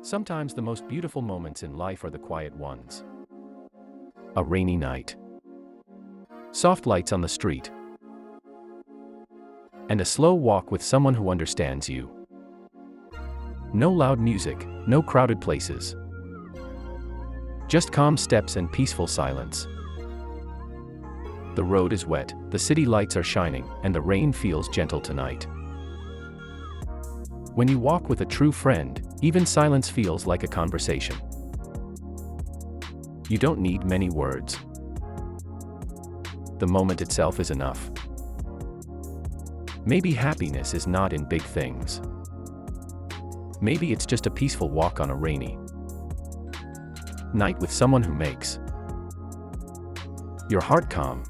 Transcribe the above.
Sometimes the most beautiful moments in life are the quiet ones. A rainy night. Soft lights on the street. And a slow walk with someone who understands you. No loud music, no crowded places. Just calm steps and peaceful silence. The road is wet, the city lights are shining, and the rain feels gentle tonight. When you walk with a true friend, even silence feels like a conversation. You don't need many words. The moment itself is enough. Maybe happiness is not in big things. Maybe it's just a peaceful walk on a rainy night with someone who makes your heart calm.